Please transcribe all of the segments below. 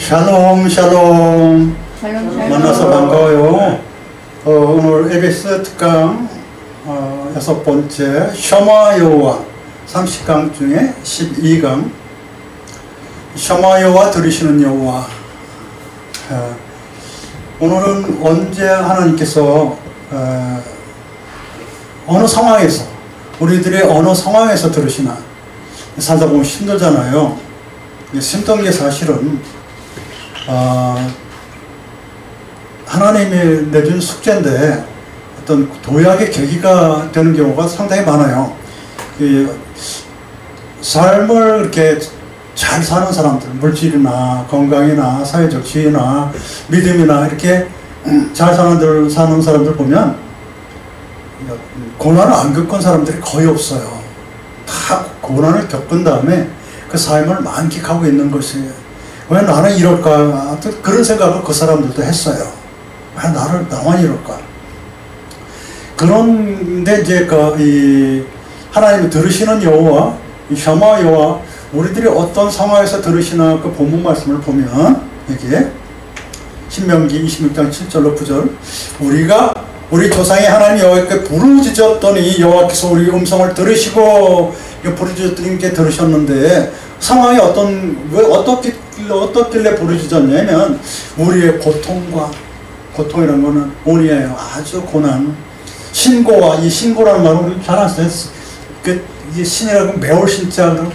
샬롬 샬롬. 만나서 반가워요. 오늘 에베소 특강 6번째 셔마 여호와 30강 중에 12강 셔마 여호와 들으시는 여호와. 오늘은 언제 하나님께서 어느 상황에서 우리들이 어느 상황에서 들으시나 살다 보면 힘들잖아요. 힘든 게 사실은 하나님이 내준 숙제인데 어떤 도약의 계기가 되는 경우가 상당히 많아요. 삶을 이렇게 잘 사는 사람들, 물질이나 건강이나 사회적 지위나 믿음이나 이렇게 잘 사는 사람들 보면 고난을 안 겪은 사람들이 거의 없어요. 다 고난을 겪은 다음에 그 삶을 만끽하고 있는 것이, 왜 나는 이럴까? 그런 생각을 그 사람들도 했어요. 왜 나만 이럴까? 그런데 이제 하나님이 들으시는 여호와, 이 셔마 여호와, 우리들이 어떤 상황에서 들으시나 그 본문 말씀을 보면, 여기에 신명기 26장 7절로 9절, 우리 조상이 하나님 여호와께 부르짖었더니 여호와께서 우리 음성을 들으시고, 부르짖었더니 들으셨는데, 상황이 어떻길래 부르짖었냐면, 우리의 고통이라는 거는 온이에요. 아주 고난. 신고와, 이 신고라는 말은 우리 잘 아세요. 이 신이라고 매울 신자로,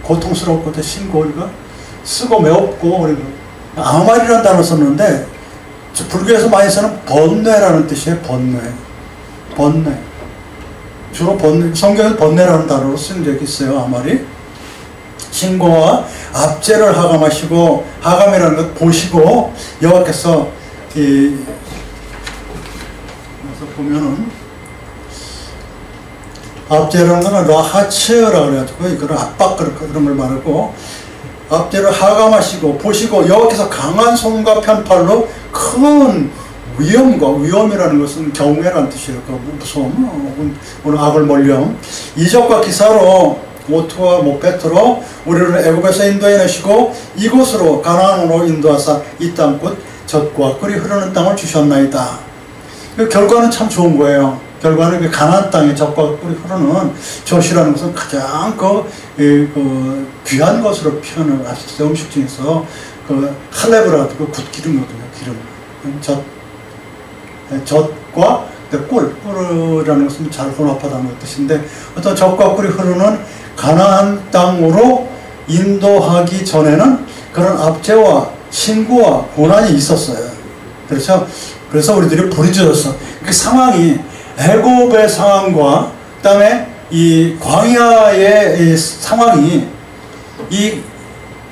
고통스럽고, 신고, 우리가 쓰고 매웠고, 그리고 아말이라는 단어 썼는데, 불교에서 많이 쓰는 번뇌라는 뜻이에요. 번뇌. 주로 성경에서 번뇌라는 단어로 쓴 적이 있어요. 아말이. 신고와 압제를 하감하시고, 하감이라는 것 보시고, 여호와께서 여기서 보면은 압제라는 거는 라하츠라고 그래가지고 이거는 압박 그런 걸 말하고, 압제를 하감하시고 보시고 여호와께서 강한 손과 편팔로 큰 위험이라는 것은 경외라는 뜻이에요. 무서움, 오늘 악을 몰령 이적과 기사로 오토와 목베트로 우리를 애굽에서 인도해 내시고 이곳으로 가나안으로 인도하사 이 땅 곧 젖과 꿀이 흐르는 땅을 주셨나이다. 결과는 참 좋은 거예요. 결과는 가나안 땅에 젖과 꿀이 흐르는 젖이라는 것은 가장 귀한 것으로 표현을 하셨어요. 음식 중에서 할레브라 굿 기름이거든요. 기름. 젖과 꿀이라는 것은 잘 혼합하다는 뜻인데, 어떤 젖과 꿀이 흐르는 가나안 땅으로 인도하기 전에는 그런 압제와 신고와 고난이 있었어요. 그래서 우리들이 부르짖었어. 그 상황이 애굽의 상황과 그다음에 이 광야의 이 상황이 이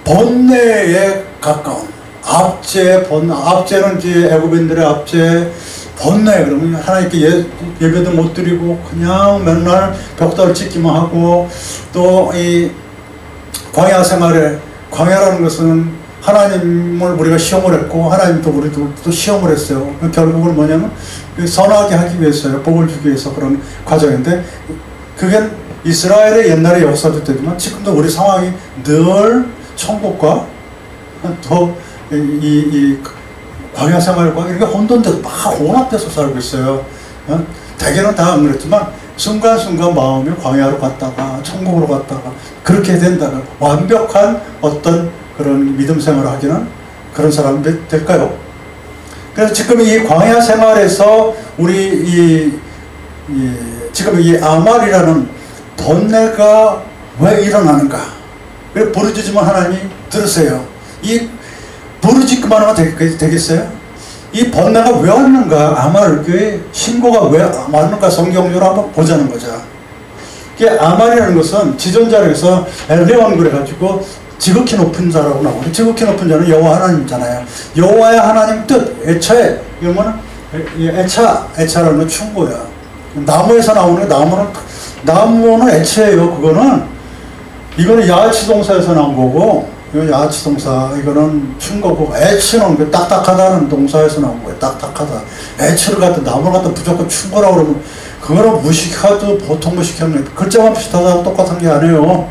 번뇌에 가까운 압제는 이제 애굽인들의 압제, 번뇌. 그러면 하나님께 예배도 못 드리고 그냥 맨날 벽돌 찍기만 하고, 또 이 광야 생활에, 광야라는 것은 하나님을 우리가 시험을 했고 하나님도 우리도 또 시험을 했어요. 결국은 뭐냐면 선하게 하기 위해서요. 복을 주기 위해서 그런 과정인데, 그게 이스라엘의 옛날의 역사도 되지만 지금도 우리 상황이 늘 천국과 또 이 광야 생활과 이렇게 혼돈돼서 막 혼합돼서 살고 있어요. 대개는 다 안 그랬지만 순간순간 마음이 광야로 갔다가 천국으로 갔다가 그렇게 된다는 완벽한 어떤 그런 믿음 생활을 하기는 그런 사람이 될까요? 그래서 지금 이 광야 생활에서 지금 이 아말이라는 번뇌가 왜 일어나는가? 왜 부르짖으면 하나님이 들으세요. 이 부르짖기만 하면 되겠어요? 이 번뇌가 왜 왔는가? 아말, 신고가 왜 왔는가? 성경적으로 한번 보자는 거죠. 아말이라는 것은 지존자에서 엘레온 그래가지고 지극히 높은 자라고 나오고, 지극히 높은 자는 여호와 하나님이잖아요. 여호와의 하나님 뜻, 애처에, 이거는 애차라는 건 충고야. 나무에서 나오는 나무는 애처예요. 이거는 야치 동사에서 나온 거고, 이건 야치 동사, 이거는 충고고, 애처는 딱딱하다는 동사에서 나온 거예요. 딱딱하다. 애처를 갖다, 나무를 갖다 무조건 충고라고 그러면, 그거는 무식하도 보통 무식하면 글자만 비슷하다고 똑같은 게 아니에요.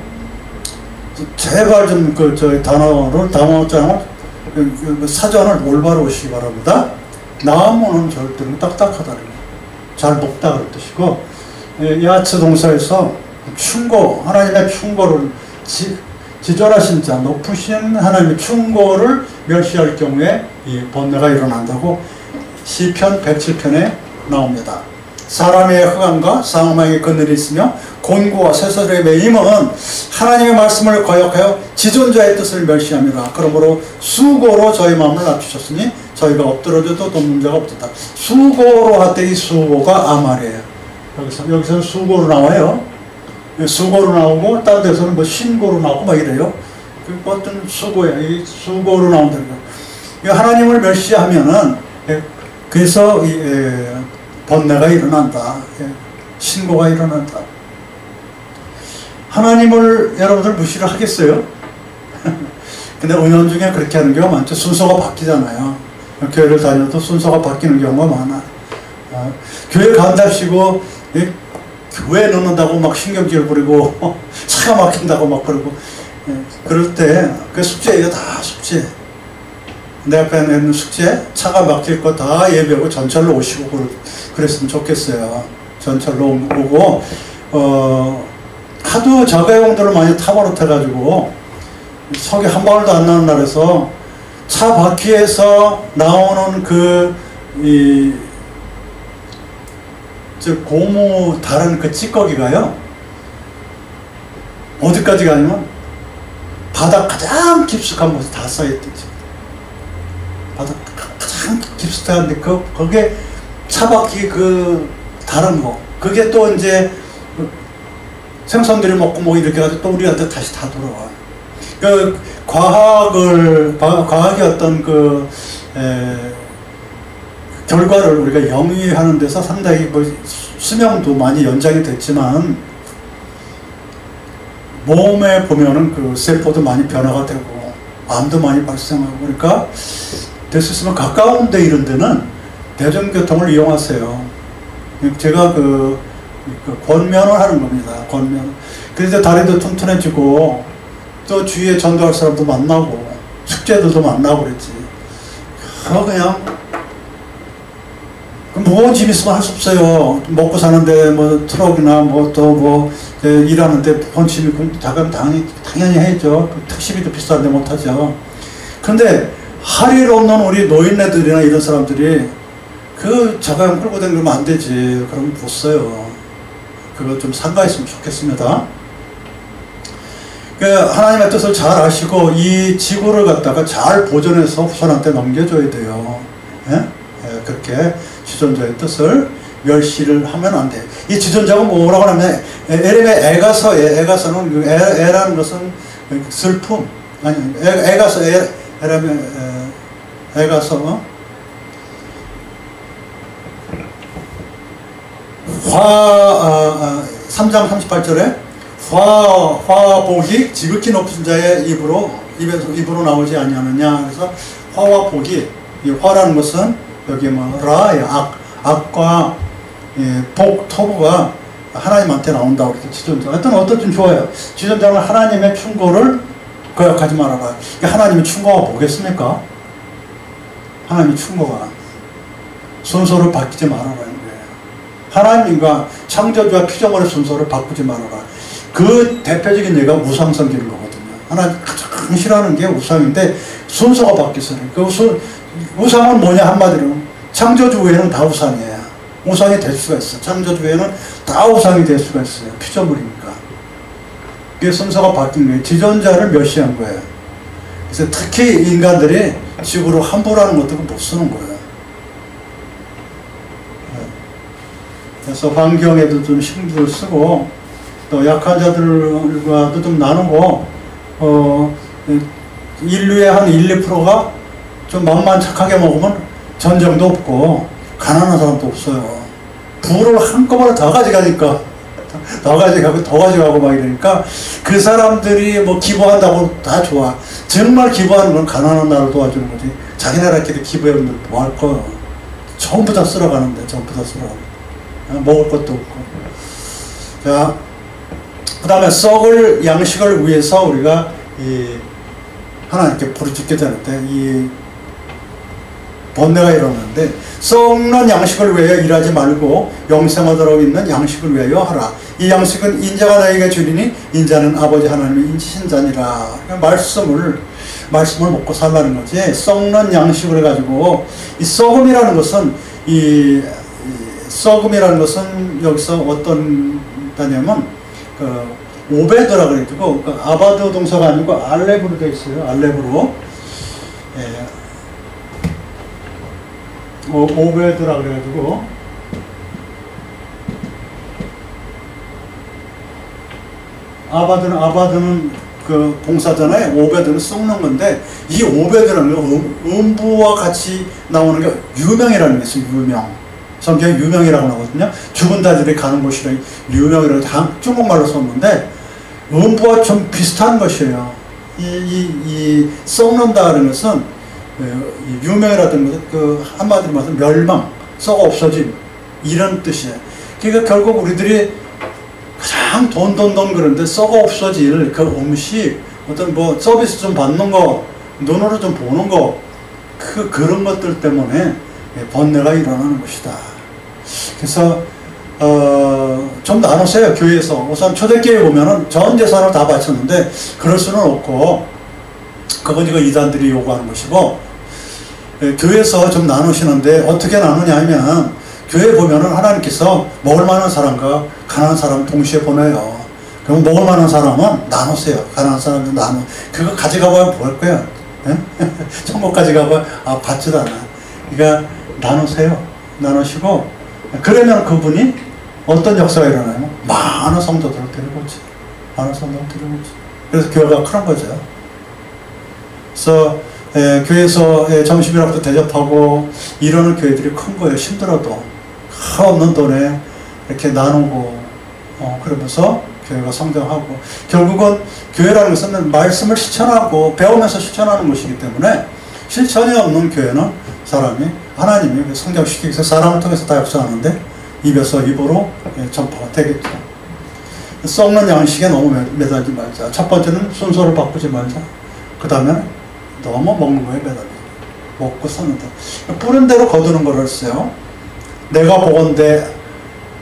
제발 좀 단어장을 사전을 올바로 오시기 바랍니다. 나무는 절대로 딱딱하다는 잘 먹다 그런 뜻이고, 야츠 동사에서 충고, 하나님의 충고를 지존하신 자, 높으신 하나님의 충고를 멸시할 경우에 이 번뇌가 일어난다고 시편 107편에 나옵니다. 사람의 흑암과 사망의 그늘이 있으며 곤고와 쇠사슬의 매임은 하나님의 말씀을 거역하여 지존자의 뜻을 멸시함이라. 그러므로 수고로 저희 마음을 낮추셨으니 저희가 엎드러져도 돕는 자가 없었다. 수고로 할 때 이 수고가 아말이에요. 여기서는 수고로 나와요. 수고로 나오고 다른 데서는 뭐 신고로 나오고 막 이래요. 어떤 수고야. 이 수고로 나온다는 거. 하나님을 멸시하면은 그래서 번뇌가 일어난다. 신고가 일어난다. 하나님을 여러분들 무시를 하겠어요? 근데 은연중에 그렇게 하는 경우가 많죠. 순서가 바뀌잖아요. 교회를 다녀도 순서가 바뀌는 경우가 많아. 교회 간답시고 교회 넣는다고 막 신경질 부리고 차가 막힌다고 막 그러고 그럴 때 그 숙제, 이거 다 숙제. 내 앞에 있는 숙제, 차가 막힐 거 다 예배하고 전철로 오시고 그랬으면 좋겠어요. 전철로 오고 하도 자가용들을 많이 타버릇해가지고 속이 한 방울도 안 나는 날에서 차 바퀴에서 나오는 고무 다른 그 찌꺼기가요, 어디까지 가냐면 바닥 가장 깊숙한 곳에 다 쌓여있대죠. 바닥 가장 깊숙한데 거기에 차바퀴 다른 거, 그게 또 이제 생선들이 먹고 뭐 이렇게 해가지고 또 우리한테 다시 다 돌아와. 과학의 어떤 결과를 우리가 영위하는 데서 상당히 수명도 많이 연장이 됐지만, 몸에 보면은 세포도 많이 변화가 되고, 암도 많이 발생하고, 그러니까, 될 수 있으면 가까운 데 이런 데는 대중교통을 이용하세요. 제가 권면을 하는 겁니다. 권면. 그래서 다리도 튼튼해지고, 또 주위에 전도할 사람도 만나고, 숙제들도 만나고 그랬지. 그냥, 무거운 짐 있으면 할 수 없어요. 먹고 사는데 뭐 트럭이나 일하는데 무거운 짐이 당연히 해야죠. 택시비도 비싼데 못하죠. 근데 할 일 없는 우리 노인네들이나 이런 사람들이 자가용 끌고 다니면 안 되지. 그러면 못 써요. 그거 좀 삼가했으면 좋겠습니다. 하나님의 뜻을 잘 아시고 이 지구를 갖다가 잘 보존해서 후손한테 넘겨줘야 돼요. 예? 그렇게 지존자의 뜻을 멸시를 하면 안 돼요. 이 지존자가 뭐라고 하냐면 에렘의 애가서에, 애가서는 애라는 것은 슬픔, 아니 애가서, 에렘의 애가서 3장 38절에 화복이 지극히 높은 자의 입으로 나오지 아니하느냐. 그래서 화와 복이, 이 화라는 것은 여기 악과 복, 토부가 하나님한테 나온다고 그랬죠. 지존자. 하여튼 어떻든 좋아요. 지존자는 하나님의 충고를 거역하지 말아라. 하나님의 충고가 뭐겠습니까? 하나님의 충고가 순서를 바뀌지 말아라는 거예요. 하나님과 창조주와 피조물의 순서를 바꾸지 말아라. 그 대표적인 예가 우상 섬기는 거거든요. 하나님 가장 싫어하는 게 우상인데 순서가 바뀌었어요. 우상은 뭐냐 한마디로 창조주 외에는 다 우상이에요. 우상이 될 수가 있어요. 창조주 외에는 다 우상이 될 수가 있어요. 피조물이니까. 그게 순서가 바뀐 거예요. 지존자를 멸시한 거예요. 그래서 특히 인간들이 지구로 함부로 하는 것들은 못 쓰는 거예요. 그래서 환경에도 좀 신경을 쓰고 또 약한 자들과도 좀 나누고 인류의 한 1, 2%가 좀 마음만 착하게 먹으면 전쟁도 없고 가난한 사람도 없어요. 부를 한꺼번에 다 가져가니까 더 가져가고 막 이러니까 그 사람들이 뭐 기부한다고 다 좋아. 정말 기부하는 건 가난한 나라를 도와주는 거지. 자기네들끼리 기부하면 뭐 할 거야. 전부 다 쓸어가는데 전부 다 쓸어가는데 먹을 것도 없고. 자, 그 다음에 썩을 양식을 위해서 우리가 하나님께 부르짖게 되는데 이 번뇌가 일어나는데 썩는 양식을 위하여 일하지 말고 영생하도록 있는 양식을 위하여 하라. 이 양식은 인자가 너에게 주리니 인자는 아버지 하나님의 인치신 자니라. 말씀을 먹고 살라는 거지. 썩는 양식을 가지고 이 썩음이라는 것은 썩음이라는 것은 여기서 어떤 단어냐면 오베드라 그래가지고 아바드 동사가 아니고 알렙으로 되어 있어요. 알렙으로. 오베드라 그래가지고 아바드는 그 동사잖아요. 오베드는 썩는 건데 이 오베드라는 건 음부와 같이 나오는 게 유명이라는 게 있어요. 유명. 성경에 유명이라고 나오거든요. 죽은 자들이 가는 곳이라 유명이라고 중국말로 썼는데 음부와 좀 비슷한 것이에요. 이 썩는다는 것은 유명이라든 것은 그 한마디로 말해서 멸망, 썩어 없어짐 이런 뜻이에요. 그러니까 결국 우리들이 가장 돈 그런데 썩어 없어질 그 음식, 어떤 뭐 서비스 좀 받는 거, 눈으로 좀 보는 거, 그런 것들 때문에 번뇌가 일어나는 것이다. 그래서 좀 나눴어요. 교회에서. 우선 초대교회 보면은 전 재산을 다 바쳤는데 그럴 수는 없고 그건 이거 이단들이 요구하는 것이고, 교회에서 좀 나누시는데 어떻게 나누냐 하면 교회 보면은 하나님께서 먹을 만한 사람과 가난한 사람 동시에 보내요. 그럼 먹을 만한 사람은 나누세요. 가난한 사람은 나누. 그거 가져가봐야 뭐 할 거야? 천국 가져가봐야 받지도 않아. 그러니까 나누세요. 나누시고 그러면 그분이 어떤 역사가 일어나요? 많은 성도들을 데리고 오지. 많은 성도들을 데리고 오지. 그래서 교회가 그런 거죠. 그래서 교회에서 점심이라도 대접하고 이러는 교회들이 큰 거예요. 힘들어도 없는 돈에 이렇게 나누고 그러면서 교회가 성장하고, 결국은 교회라는 것은 말씀을 실천하고 배우면서 실천하는 것이기 때문에 실천이 없는 교회는 하나님이 성장시키기 위해서 사람을 통해서 다 역사하는데 입에서 입으로 전파가 되겠죠. 썩는 양식에 너무 매달리지 말자. 첫 번째는 순서를 바꾸지 말자. 그 다음에 너무 먹는 거에 매달리지. 먹고 사는다. 뿌린 대로 거두는 거를 써요. 내가 보건대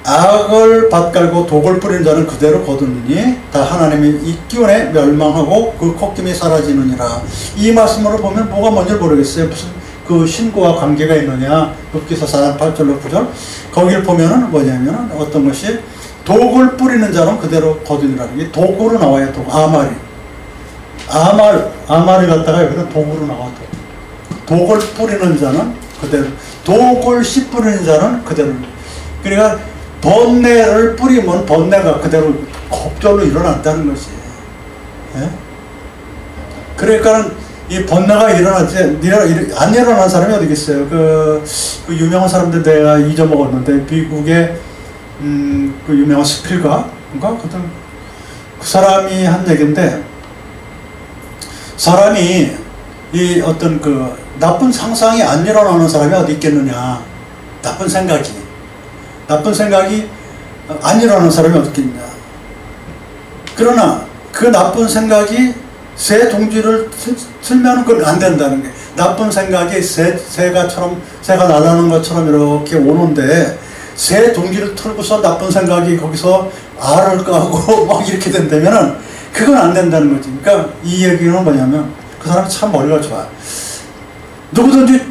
악을 밭갈고 독을 뿌리는 자는 그대로 거두느니 다 하나님의 이 기운에 멸망하고 그 콧김이 사라지느니라. 이 말씀으로 보면 뭐가 뭔지 모르겠어요. 무슨 그 신고와 관계가 있느냐. 욥기서 4장 8절로 9절 거기를 보면은 뭐냐면 어떤 것이 독을 뿌리는 자는 그대로 거두니라는 게 독으로 나와요. 독. 아말이 갖다가 여기는 독으로 나와. 독을 뿌리는 자는 그대로, 독을 씨 뿌리는 자는 그대로. 그러니까 번뇌를 뿌리면 번뇌가 그대로 곡절로 일어난다는 것이. 예? 그러니까는 이 번뇌가 일어났지, 안 일어난 사람이 어디 있어요? 그 유명한 사람들 내가 잊어먹었는데, 미국의, 그 유명한 스필가? 그 사람이 한 얘기인데, 사람이 이 어떤 그 나쁜 상상이 안 일어나는 사람이 어디 있겠느냐. 나쁜 생각이 안 일어나는 사람이 어디 있겠냐. 그러나 그 나쁜 생각이 새 동지를 틀면 그건 안 된다는 게, 나쁜 생각이 새가 나다는 것처럼 이렇게 오는데 새 동지를 틀고서 나쁜 생각이 거기서 알을 까고 막 이렇게 된다면은 그건 안 된다는 거지. 그러니까 이 얘기는 뭐냐면 그 사람이 참 머리가 좋아. 누구든지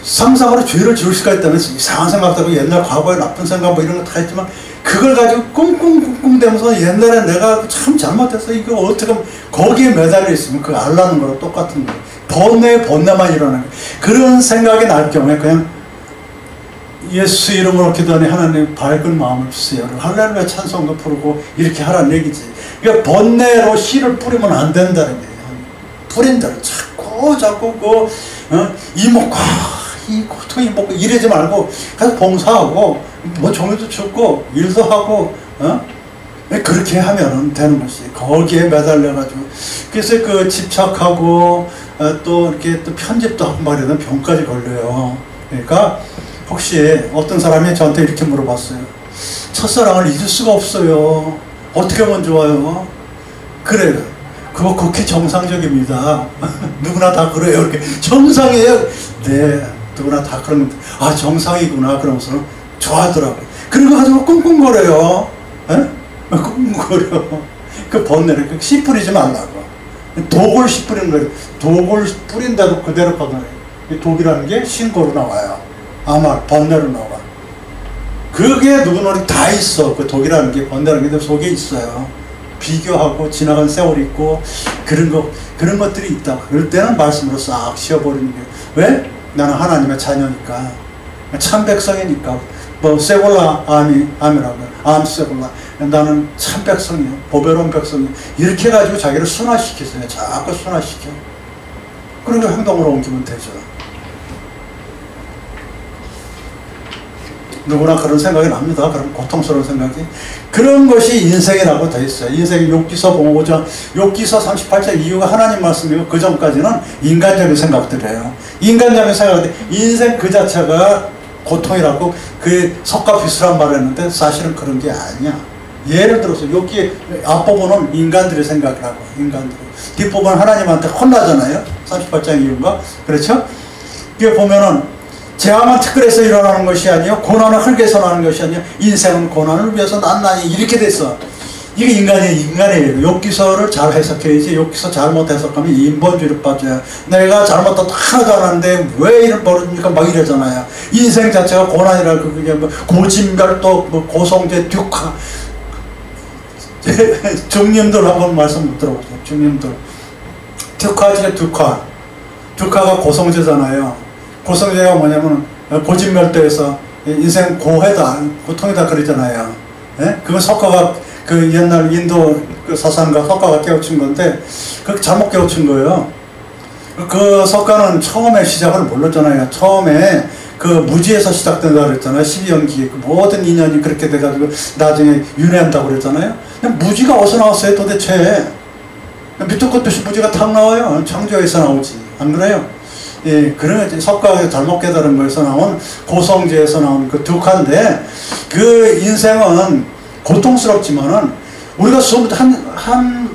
상상으로 죄를 지을 수가 있다면 이상한 생각하고 옛날 과거에 나쁜 생각 뭐 이런 거 다 했지만 그걸 가지고 꿍꿍꿍꿍 대면서 옛날에 내가 참 잘못했어 이거 어떻게 하면 거기에 매달려 있으면 그거 알라는 거랑 똑같은 거예요. 번뇌만 일어나는 거예요. 그런 생각이 날 경우에 그냥 예수 이름으로 기도하니 하나님 밝은 마음을 주세요. 할렐루야 찬송도 부르고 이렇게 하라는 얘기지. 그러니까 번뇌로 씨를 뿌리면 안 된다는 거예요. 뿌린 대로 자꾸 이먹고 이 고통 이먹고 이러지 말고 가서 봉사하고 뭐 종이도 춥고 일도 하고 그렇게 하면 되는 것이. 거기에 매달려가지고 그래서 그 집착하고 또 이렇게 또 편집도 하고 말이야 병까지 걸려요. 그러니까 혹시 어떤 사람이 저한테 이렇게 물어봤어요. 첫사랑을 잊을 수가 없어요. 어떻게 하면 좋아요? 그래요. 그거 그렇게 정상적입니다. 누구나 다 그래요. 이렇게 정상이에요. 네, 누구나 다 그런 건데, 아, 정상이구나. 그러면서는 좋아하더라고요. 그런 거 가지고 꿍꿍거려요. 에? 꿍꿍거려. 그 번뇌를 씨 뿌리지 말라고. 독을 씨 뿌리는 거예요. 독을 뿌린다고 그대로 번뇌. 독이라는 게 신고로 나와요. 아마 번뇌로 나와. 그게 누구나 다 있어. 그 독이라는 게, 번뇌라는 게 속에 있어요. 비교하고 지나간 세월이 있고 그런 것들이 있다. 그럴 때는 말씀으로 싹 씌워버리는 게, 왜? 나는 하나님의 자녀니까, 참 백성이니까. 뭐 세골라 암이라고, 암 세골라, 나는 참 백성이요, 보배로운 백성이요, 이렇게 해가지고 자기를 순화시키세요. 자꾸 순화시켜. 그리고 행동으로 옮기면 되죠. 누구나 그런 생각이 납니다. 그런 고통스러운 생각이. 그런 것이 인생이라고 돼 있어요. 인생이 욥기서 보고, 욥기서 38장 이유가 하나님 말씀이고, 그 전까지는 인간적인 생각들이에요. 인간적인 생각들, 인생 그 자체가 고통이라고 그 석가비스란 말을 했는데 사실은 그런 게 아니야. 예를 들어서 욥기 앞부분은 인간들의 생각이라고, 인간들. 뒷부분은 하나님한테 혼나잖아요. 38장 이유가. 그렇죠? 이게 보면은 재앙은 특별해서 일어나는 것이 아니요, 고난은 흙에서 나는 것이 아니요, 인생은 고난을 위해서 난나니, 이렇게 됐어. 이게 인간이에요. 욥기서를 잘 해석해야지. 욥기서 잘못 해석하면 인본주의로 빠져요. 내가 잘못도 하나도 안 하는데 왜 이런 벌어집니까? 막 이러잖아요. 인생 자체가 고난이라고. 그게 뭐 고진별도, 뭐 고성제, 듀카. 중님들 한번 말씀 들어보세요. 중님들. 듀카지, 듀카. 듀카가 고성제잖아요. 고성제가 뭐냐면 고진멸도에서 인생 고해다, 고통이다 그러잖아요. 예? 그거 석가가 그 옛날 인도 그 사상가 석가가 깨우친 건데, 그 잘못 깨우친 거예요. 그 석가는 처음에 시작을 몰랐잖아요. 처음에 그 무지에서 시작된다고 그랬잖아요. 12연기 그 모든 인연이 그렇게 돼가지고 나중에 윤회한다고 그랬잖아요. 무지가 어디서 나왔어요 도대체? 밑도 끝도 없이 무지가 탁 나와요. 창조에서 나오지, 안 그래요? 예, 그런 석가가 잘못 깨달은 거에서 나온, 고성제에서 나온 그 듀카인데, 그 인생은 고통스럽지만은 우리가 한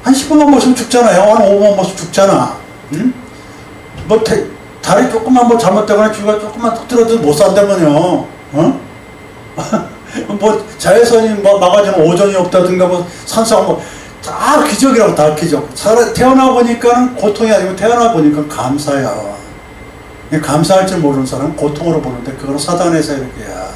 10분만 모시면 죽잖아요. 한 5분만 모시면 죽잖아. 응? 뭐 다리 조금만 뭐 잘못되거나 쥐가 조금만 툭 들어도 못 산다면요. 어? 뭐 자외선이 뭐 막아주는 오존이 없다든가, 뭐 산소가 뭐 다 기적이라고, 다 기적. 태어나 보니까는 고통이 아니고 태어나 보니까 감사야. 감사할 줄 모르는 사람은 고통으로 보는데, 그건 사단의 세력이야.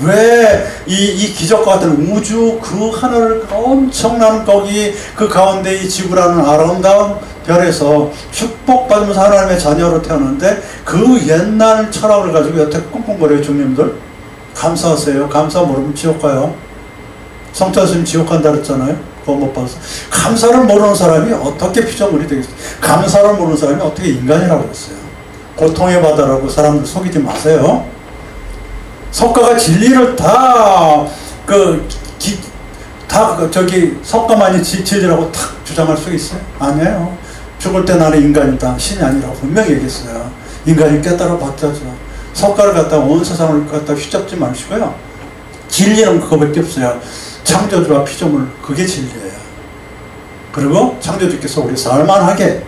왜 이 기적과 같은 우주 그 하늘 엄청난 거기 그 가운데 이 지구라는 아름다운 별에서 축복받으면서 하나님의 자녀로 태어났는데, 그 옛날 철학을 가지고 여태 꿍꿍거려요. 주님들 감사하세요. 감사 모르면 지옥 가요. 성찬 스님 지옥 간다 그랬잖아요. 그거 못 봐서. 감사를 모르는 사람이 어떻게 피조물이 되겠어요? 감사를 모르는 사람이 어떻게 인간이라고 했어요? 고통의 바다라고 사람들 속이지 마세요. 석가가 진리를 석가만이 진리라고 탁 주장할 수 있어요? 아니에요. 죽을 때 나는 인간이다, 신이 아니라고 분명히 얘기했어요. 인간이 깨달아 봤자죠. 석가를 갖다가 온 세상을 갖다가 휘잡지 마시고요. 진리는 그거밖에 없어요. 창조주와 피조물, 그게 진리예요. 그리고 창조주께서 우리 살만하게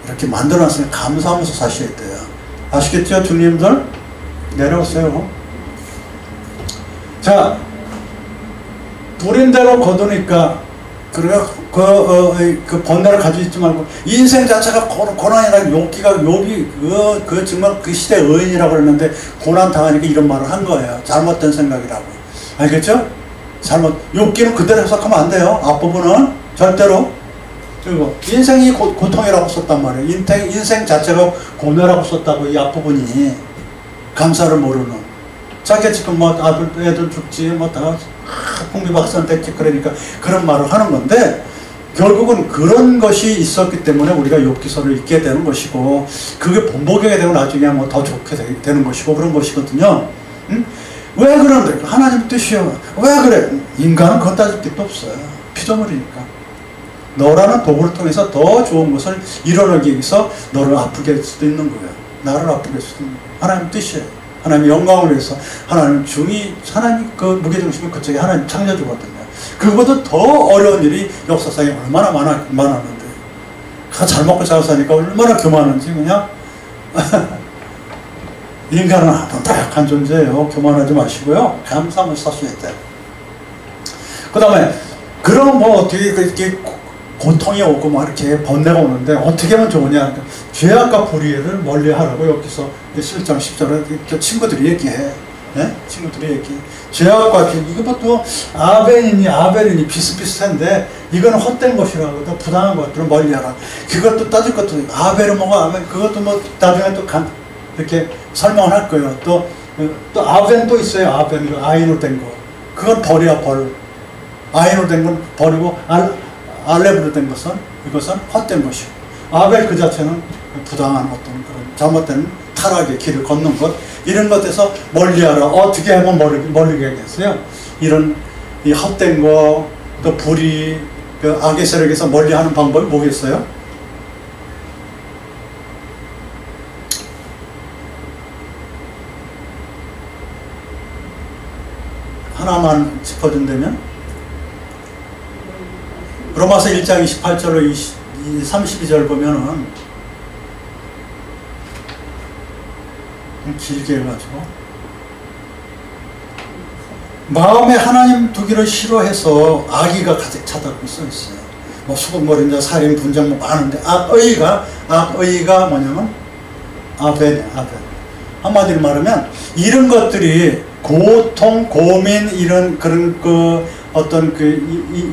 이렇게 만들어놨으니 감사하면서 사셔야 돼요. 아시겠죠, 주님들? 내려오세요. 자, 부린 대로 거두니까, 그래요. 그 번뇌를 가지고 있지 말고, 인생 자체가 고난이라는 욥이 그 정말 그 시대 의인이라고 그랬는데, 고난 당하니까 이런 말을 한 거예요. 잘못된 생각이라고. 알겠죠? 욥기는 그대로 해석하면 안 돼요. 앞부분은 절대로. 그리고 인생이 고통이라고 썼단 말이에요. 인생 자체가 고뇌라고 썼다고, 이 앞부분이. 감사를 모르는. 자기 지금 뭐 애들 죽지, 뭐 다 풍비박산 됐지, 그러니까 그런 말을 하는 건데, 결국은 그런 것이 있었기 때문에 우리가 욥기서를 읽게 되는 것이고, 그게 본보게 되고 나중에 뭐 더 좋게 되는 것이고, 그런 것이거든요. 응? 왜 그런데? 하나님 뜻이요. 왜 그래? 인간은 그것 따질 게 없어요. 피조물이니까. 너라는 도구를 통해서 더 좋은 것을 이뤄내기 위해서 너를 아프게 할 수도 있는 거예요. 나를 아프게 할 수도 있는 거예요. 하나님 뜻이에요. 하나님의 영광을 위해서. 하나님 그 무게중심이 그쪽에 하나님 창조주거든요. 그보다 더 어려운 일이 역사상에 얼마나 많았는데. 잘 먹고 잘 사니까 얼마나 교만한지 그냥 인간은 아주 다약한 존재예요. 교만하지 마시고요. 감사하면 사셔야 돼요. 그 다음에 그런 뭐 어떻게 그렇게 고통이 오고 막 이렇게 번뇌가 오는데 어떻게 하면 좋으냐. 죄악과 불의를 멀리 하라고 여기서 11장 10절에 친구들이 얘기해. 네? 친구들이 얘기해. 죄악과 이것도 아벨이니 비슷비슷한데 이거는 헛된 것이라고 또 부당한 것들을 멀리하라. 그것도 따질 것도 아벨은 뭐가 아벨 그것도 뭐 나중에 또 이렇게 설명을 할 거예요. 또 아벤 또 있어요. 아벤 아인으로 된 거. 그건 벌이야 벌. 아인으로 된 건 벌이고 알렙으로 된 것은 이것은 헛된 것이고 아벨 그 자체는 부당한 어떤 그런 잘못된 타락의 길을 걷는 것 이런 것에서 멀리하라. 어떻게 하면 멀리게 하겠어요? 이런 이 헛된 거 또 불의 그 악의 세력에서 멀리하는 방법이 뭐겠어요? 하나만 짚어준다면 로마서 1장 28절로 32절 보면은 길게 해가지고 마음에 하나님 두기를 싫어해서 악의가 가득 차다고 써있어요. 뭐 수금거린자 살인 분쟁 뭐 많은데 악의가 뭐냐면 아벨 한마디로 말하면 이런 것들이 고통 고민 이런 그런 어떤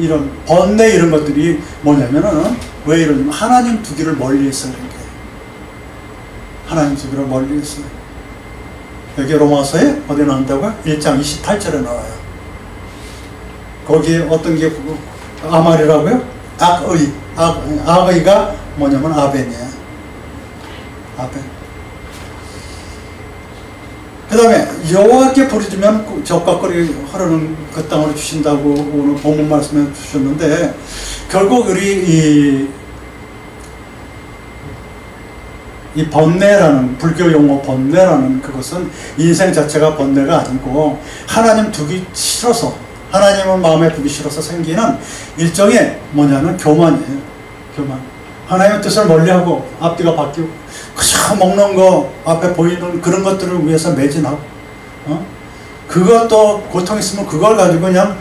이런 번뇌 이런 것들이 뭐냐면은 왜 이러냐면 하나님 두기를 멀리해서 그런 게 하나님 두기를 멀리해서 여기 로마서에 어디 나온다고요? 1장 28절에 나와요. 거기에 어떤 게 아말이라고요? 악의가 뭐냐면 아벤이에요. 아벤. 그 다음에 여호와께 부르짖으면 적과 꿀이 흐르는 그 땅으로 주신다고 오늘 본문 말씀해 주셨는데 결국 우리 이 번뇌라는 불교 용어 번뇌라는 그것은 인생 자체가 번뇌가 아니고 하나님 두기 싫어서 하나님을 마음에 두기 싫어서 생기는 일종의 뭐냐면 교만이에요. 교만. 하나님의 뜻을 멀리하고 앞뒤가 바뀌고 그저 먹는 거 앞에 보이는 그런 것들을 위해서 매진하고 그것도 고통 있으면 그걸 가지고 그냥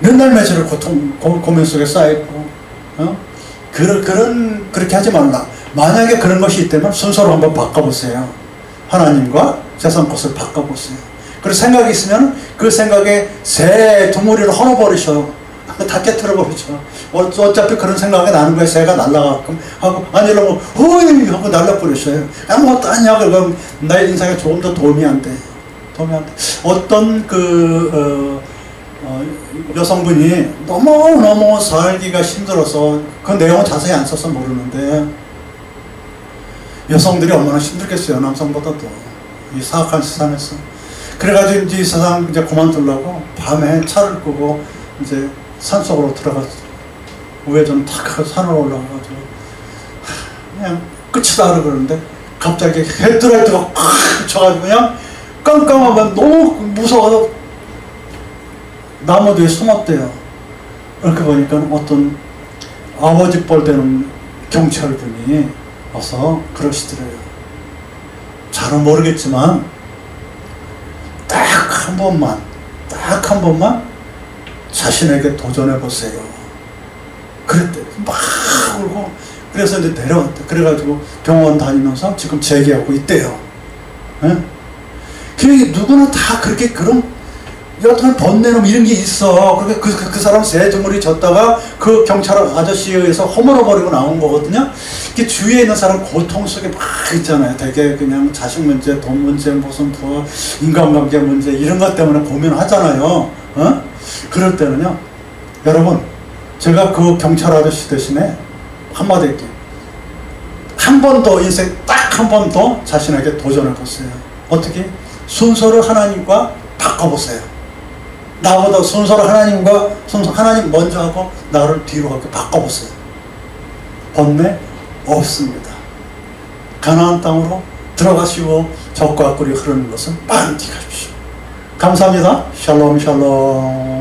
맨날 매질을 고민 속에 쌓여있고 그렇게 하지 말라. 만약에 그런 것이 있다면 순서로 한번 바꿔보세요. 하나님과 세상 것을 바꿔보세요. 그리고 생각이 있으면 그 생각에 새 두무리를 헐어버리셔. 다 깨트려버리죠. 어차피 그런 생각이 나는 거에 새가 날아가끔 하고 아니라고 후이 하고 날라버리셔요. 아무것도 아니야. 그럼 나의 인생에 조금 더 도움이 안 돼. 어떤 여성분이 너무 살기가 힘들어서 그 내용은 자세히 안 써서 모르는데 여성들이 얼마나 힘들겠어요. 남성보다도 이 사악한 세상에서. 그래가지고 이제 이 세상 이제 그만두려고 밤에 차를 끄고 이제 산속으로 들어갔어. 우회전 탁 산으로 올라가가지고 그냥 끝이다 그러는데 갑자기 헤드라이트가 콱 쳐가지고 그냥 깜깜하면 너무 무서워서 나무 뒤에 숨었대요. 이렇게 보니까 어떤 아버지 뻘 되는 경찰분이 와서 그러시더래요. 잘은 모르겠지만 딱 한 번만 자신에게 도전해보세요. 그랬대. 막 울고 그래서 이제 내려왔대. 그래가지고 병원 다니면서 지금 재기하고 있대요. 예? 그 누구나 다 그렇게 그런 여하튼 번뇌놈 이런 게 있어. 그러니까 그 사람 새 주머니 졌다가 그 경찰 아저씨에 의해서 허물어버리고 나온 거거든요. 이렇게 주위에 있는 사람 고통 속에 막 있잖아요. 되게 그냥 자식 문제, 돈 문제, 무슨 뭐 인간관계 문제 이런 것 때문에 고민하잖아요. 그럴 때는요. 여러분 제가 그 경찰 아저씨 대신에 한마디 할게요. 한 번 더 인생 딱 한 번 더 자신에게 도전해보세요. 어떻게? 순서를 하나님과 바꿔보세요. 나보다 순서를 하나님 먼저 하고 나를 뒤로 하게 바꿔보세요. 번뇌 없습니다. 가나안 땅으로 들어가시고 적과 꿀이 흐르는 것은 반드시 가십시오. 감사합니다. 샬롬 샬롬.